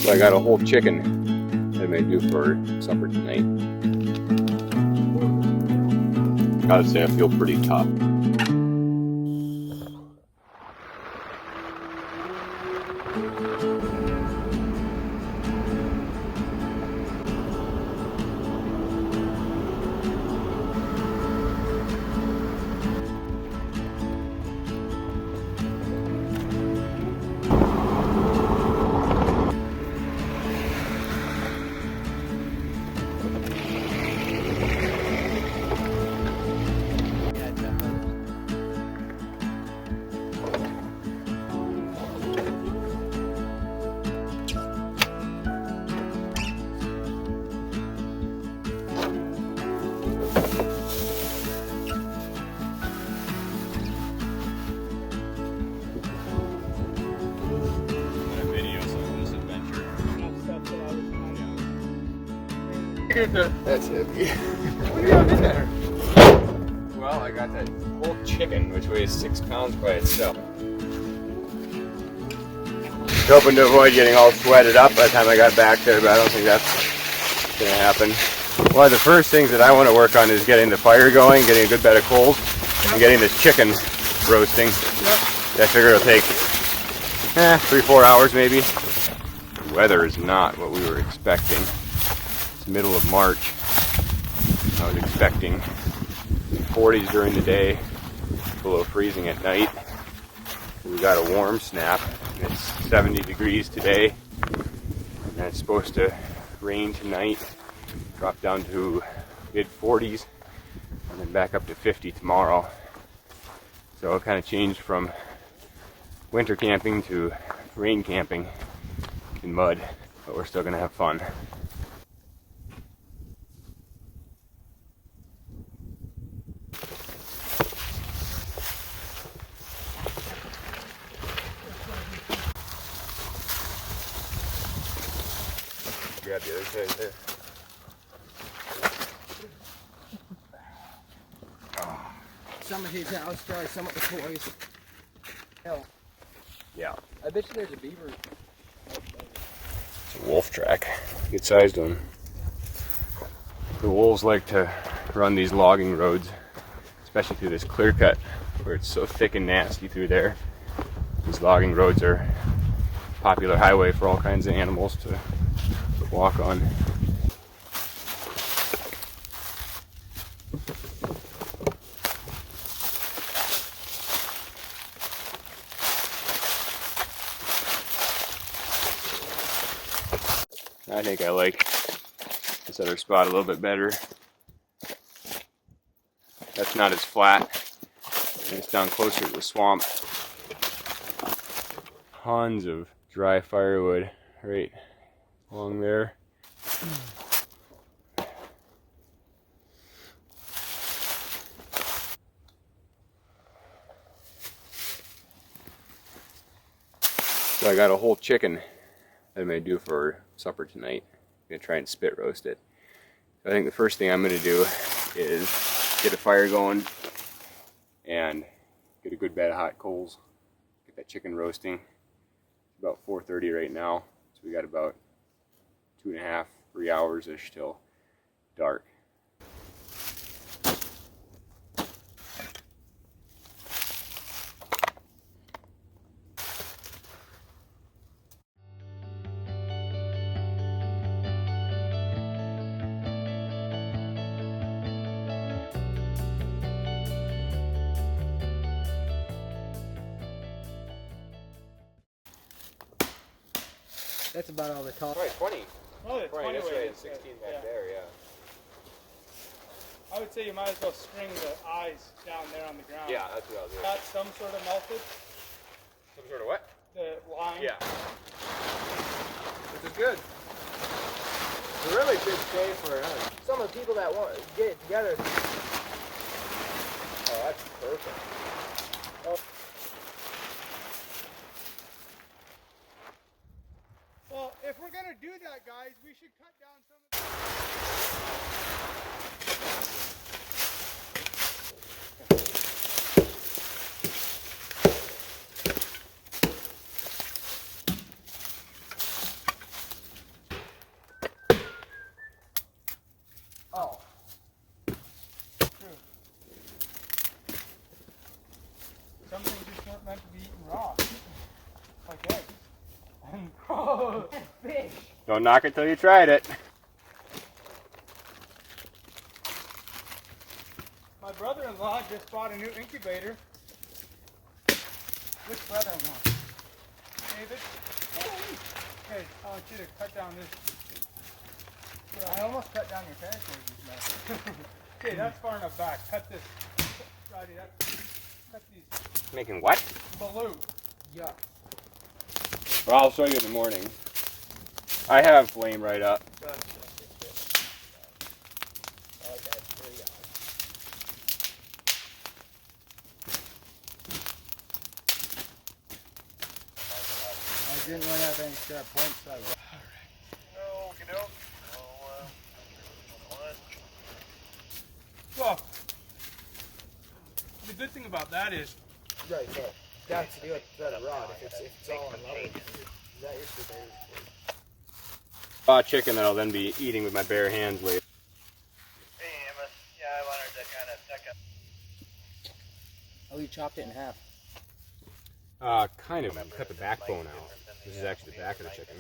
So I got a whole chicken that I may do for supper tonight. Gotta say I feel pretty tough. That's heavy. What do you have in there? Well, I got that whole chicken, which weighs 6 pounds by itself. Hoping to avoid getting all sweated up by the time I got back there, but I don't think that's going to happen. One of the first things that I want to work on is getting the fire going, getting a good bed of coals, and getting this chicken roasting. I figure it'll take 3-4 hours maybe. The weather is not what we were expecting. Middle of March. I was expecting 40s during the day, below freezing at night. We got a warm snap. It's 70 degrees today, and it's supposed to rain tonight, drop down to mid 40s, and then back up to 50 tomorrow. So it kind of changed from winter camping to rain camping in mud, but we're still gonna have fun. Grab the other side there. Some at his house, try some at the toys. Hell. Yeah. I bet you there's a beaver. It's a wolf track. Good sized one. The wolves like to run these logging roads, especially through this clear cut where it's so thick and nasty through there. These logging roads are a popular highway for all kinds of animals to walk on. I think I like this other spot a little bit better. That's not as flat, and it's down closer to the swamp. Tons of dry firewood right along there. So I got a whole chicken that I may do for supper tonight. I'm gonna try and spit roast it. So I think the first thing I'm gonna do is get a fire going and get a good bed of hot coals. Get that chicken roasting. It's about 4:30 right now, so we got about 2.5-3 hours-ish till dark. That's about all the top. Right, 20. Oh, the 20 this 20 way weight and is 16 good. back there, yeah. I would say you might as well string the eyes down there on the ground. Yeah, that's what I'll do. Got some sort of melted. Some sort of what? The line. Yeah. Which is good. It's a really big day for some of the people that want to get it together. Oh, that's perfect. Oh. Well, if we're gonna do that, guys, we should cut down some of Don't knock it till you tried it. My brother-in-law just bought a new incubator. Which brother-in-law? David? Okay, I want you to cut down this. I almost cut down your paracord. Okay, that's far enough back. Cut this. Roddy, cut these. Making what? Balloon. Yeah. Well, I'll show you in the morning. I have flame right up. I didn't really have any sharp points. So Well, the good thing about that is, right, so that's to do with the rod. If it's all in level, is that your superior? Raw chicken that I'll then be eating with my bare hands later. Hey, Emma. Yeah, I wanted to kind of check up. Oh, you chopped it in half. Kind of. Cut the backbone out. This is actually the back of the chicken.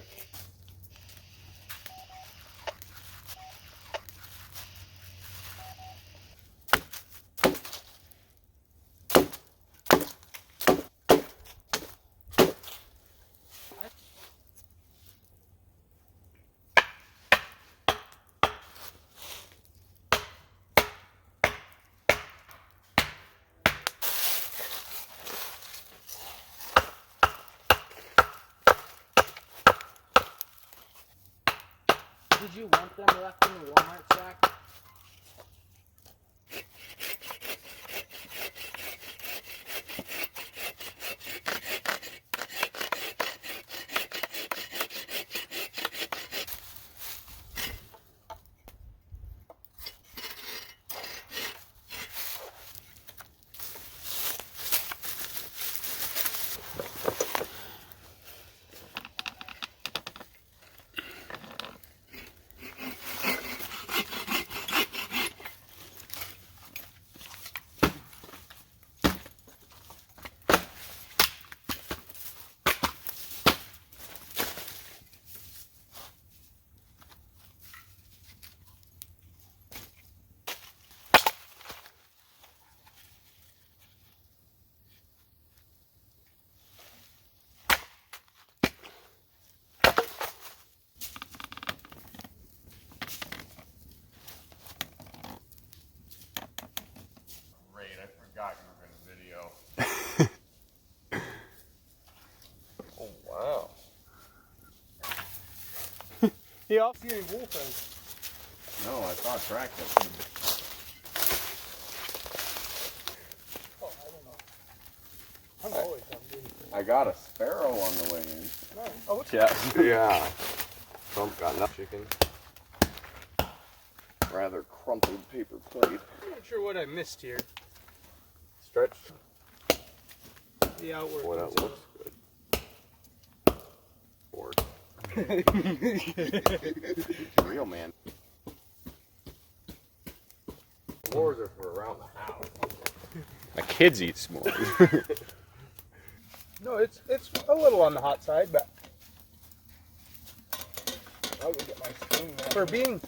Did you want them left in the Walmart sack? Forgot you were in a video. Oh wow. he also see any wolf eggs. No, I saw a track that. Oh, I don't know. I'm always hungry. I got a sparrow on the way in. No. Oh, what's Yeah. Trump got enough chicken. Rather crumpled paper plate. I'm not sure what I missed here. Stretched. The outward. Boy, that looks good. Bored. Real man. S'mores are for around the house. My kids eat s'mores. No, it's a little on the hot side, but I'll go get my spoon.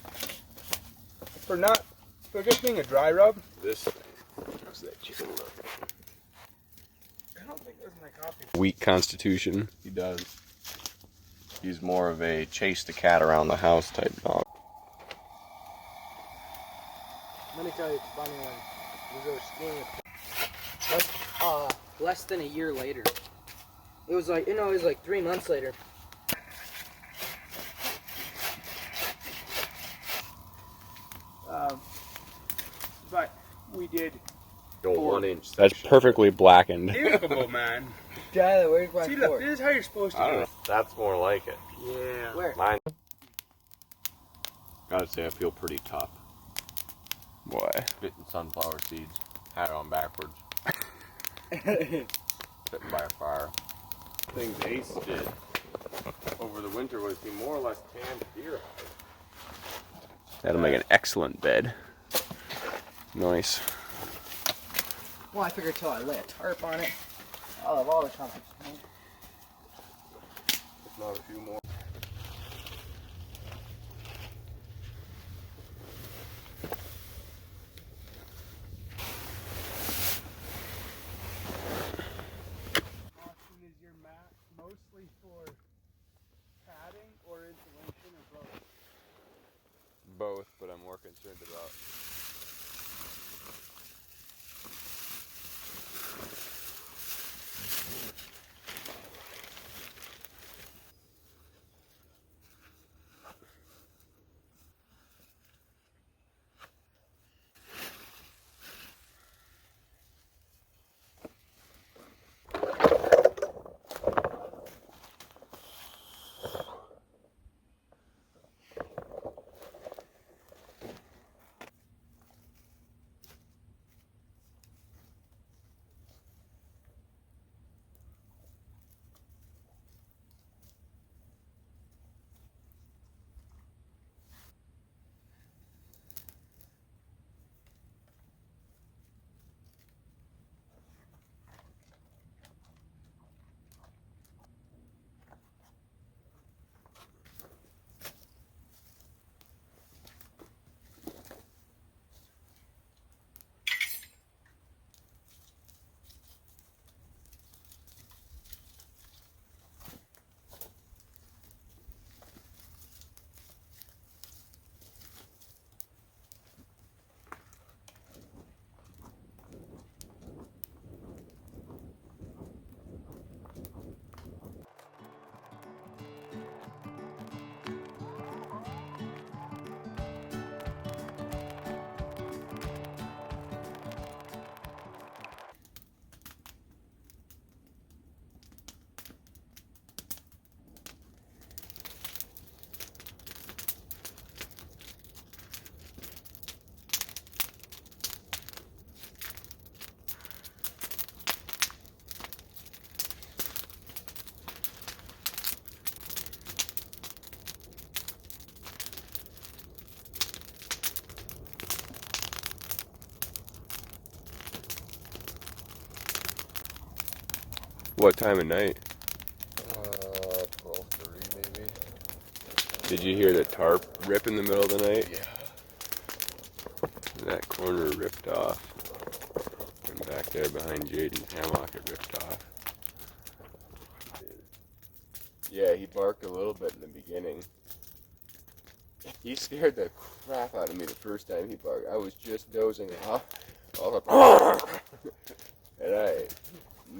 for just being a dry rub. This thing. How's that chicken look? I don't think there's my coffee. Weak constitution. He does. He's more of a chase the cat around the house type dog. Let me tell you, it's funny when we go skiing. Less than a year later. It was like, it was like 3 months later. But we did. Go 1 inch. That's perfectly blackened. Beautiful, man. Tyler, where's my See, look, fork? this is how you're supposed to I do don't it. know. That's more like it. Yeah. Where? Mine. Gotta say, I feel pretty tough. Why? Spitting sunflower seeds. Hat on backwards. Sitting by a fire. Things Ace did over the winter was he more or less tanned deer hide. That'll make an excellent bed. Nice. Well, I figured till I lay a tarp on it, I'll have all the comfort. If not a few more. for padding or insulation or both? Both, but I'm more concerned about. What time of night? 12:30 maybe. Did you hear the tarp rip in the middle of the night? Yeah. That corner ripped off. And back there behind Jaden's hammock it ripped off. Yeah, he barked a little bit in the beginning. He scared the crap out of me the first time he barked. I was just dozing off. All up. And a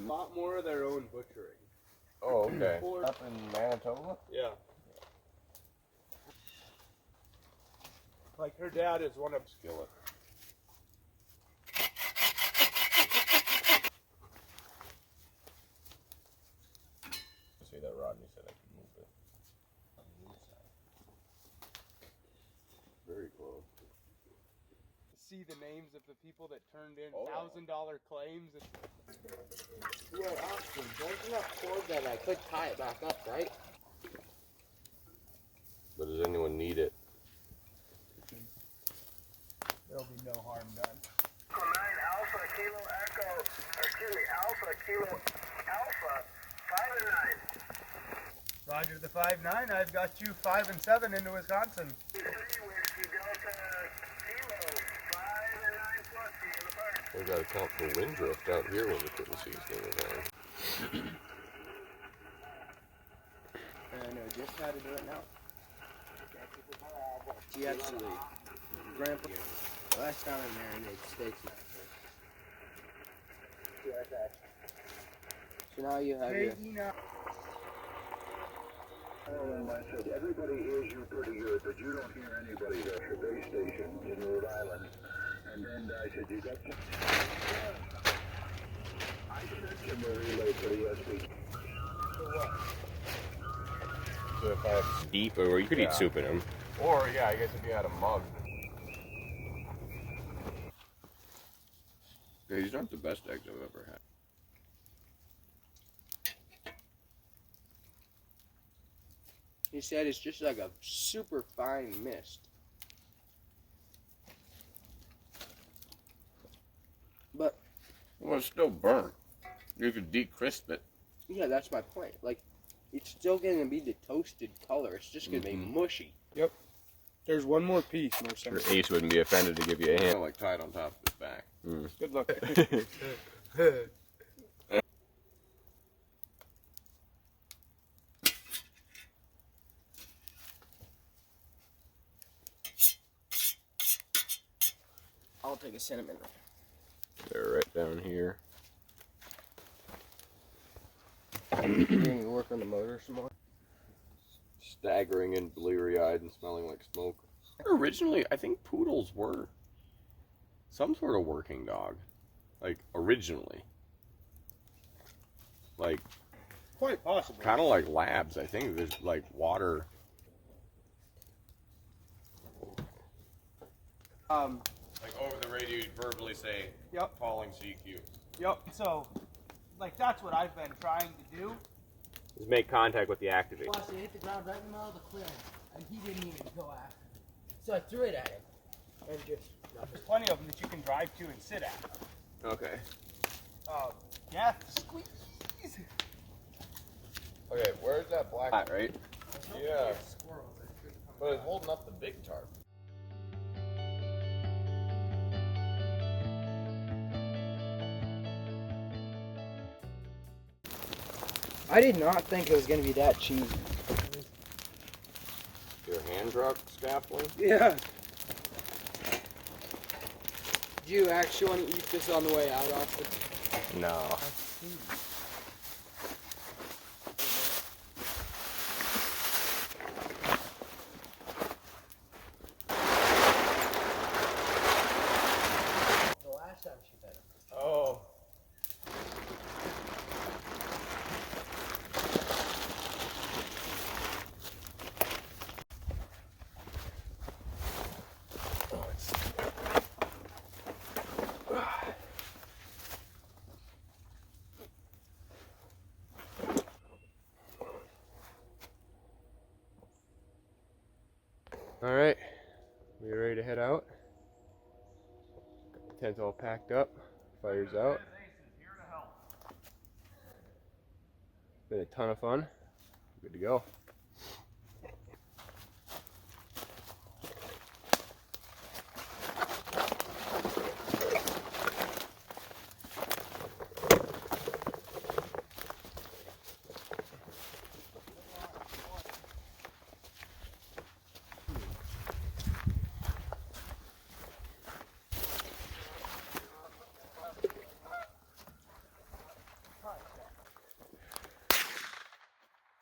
lot more of their own butchering. Oh, okay. Up in Manitoba? Yeah. Like her dad is one of Skillet. See that Rodney said I could move it on the inside. Very close. see the names of the people that turned in Oh, yeah. $1,000 claims. Yeah, Austin, there's enough cord that I could tie it back up, right? But does anyone need it? There'll be no harm done. 9 Alpha Kilo Echo, or excuse me, Alpha Kilo Alpha 5 and 9. Roger the 5-9. I've got you 5 and 7 into Wisconsin. 3 Whiskey Delta Kilo 5 and 9 plus in the park. We gotta count for wind drift out here when we put the seasonings on. I know just how to do it now. She absolutely, Grandpa, last time I marinated steaks. So now you have your... I said, everybody hears you pretty good, but you don't hear anybody at your base station in Rhode Island. And then I said, you got some... I sent him a relay for the SB. For what? So if I have, Deep, or you could eat soup in them. or yeah, I guess if you had a mug. These aren't the best eggs I've ever had. He said it's just like a super fine mist. But, Well, it's still burnt. You could de-crisp it. yeah, that's my point. Like, it's still going to be the toasted color. It's just going to be mushy. There's one more piece, Or Marcel. Ace wouldn't be offended to give you a Kind hand. of like tied on top of his back. Good luck. take a cinnamon. They're right down here. You're gonna work on the motor some more? Staggering and bleary-eyed and smelling like smoke. Originally, I think poodles were some sort of working dog. Like, originally. Like, Quite possible. kind of like labs, I think. There's, like, water. Like, over the radio, you'd verbally say, Yep. calling CQ. Yep. So, like, that's what I've been trying to do. Just make contact with the activate. Plus, he hit the ground right in the middle of the clearing, and he didn't even go after it. So I threw it at him, and just There's plenty of them that you can drive to and sit at. Okay. Yeah, squeeze. Okay, where's that black? Right? Yeah. squirrels. But it's holding up the big tarp. I did not think it was gonna be that cheesy. Your hand truck scaffolding? Yeah. Do you actually want to eat this on the way out, Austin? No. The last time she fed him. Oh. All right, we ready to head out. Got the tent all packed up, fire's out. Been a ton of fun. Good to go.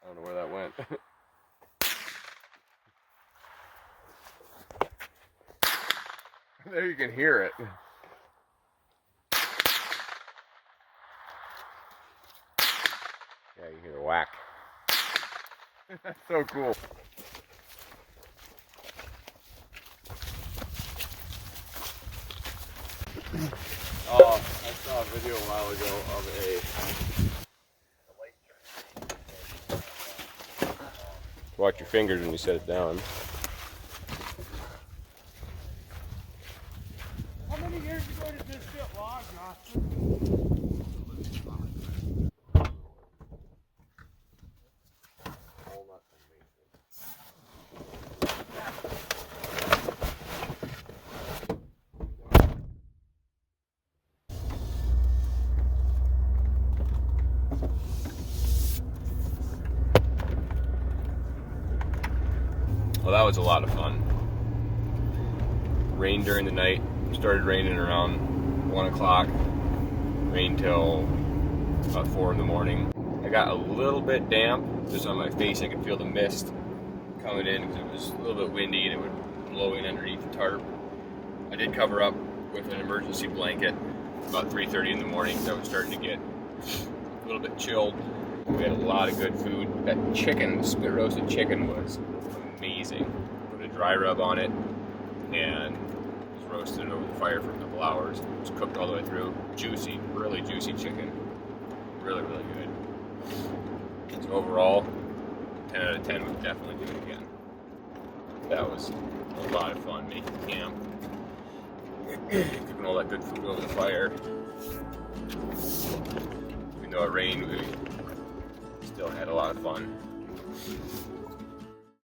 I don't know where that went. There you can hear it. Yeah, you hear the whack. That's so cool. I saw a video a while ago of Watch your fingers when you set it down. How many years ago did this get logged, Austin? Well, that was a lot of fun. Rained during the night. Started raining around 1 o'clock. Rained till about 4 in the morning. I got a little bit damp just on my face. I could feel the mist coming in because it was a little bit windy and it would blow in underneath the tarp. I did cover up with an emergency blanket about 3:30 in the morning, so I was starting to get a little bit chilled. We had a lot of good food. That chicken, spit roasted chicken, was amazing. Put a dry rub on it and just roasted it over the fire for a couple hours. It was cooked all the way through. Juicy, really juicy chicken. Really, really good. So overall, 10 out of 10 would definitely do it again. That was a lot of fun making camp. Cooking all that good food over the fire. Even though it rained, we still had a lot of fun.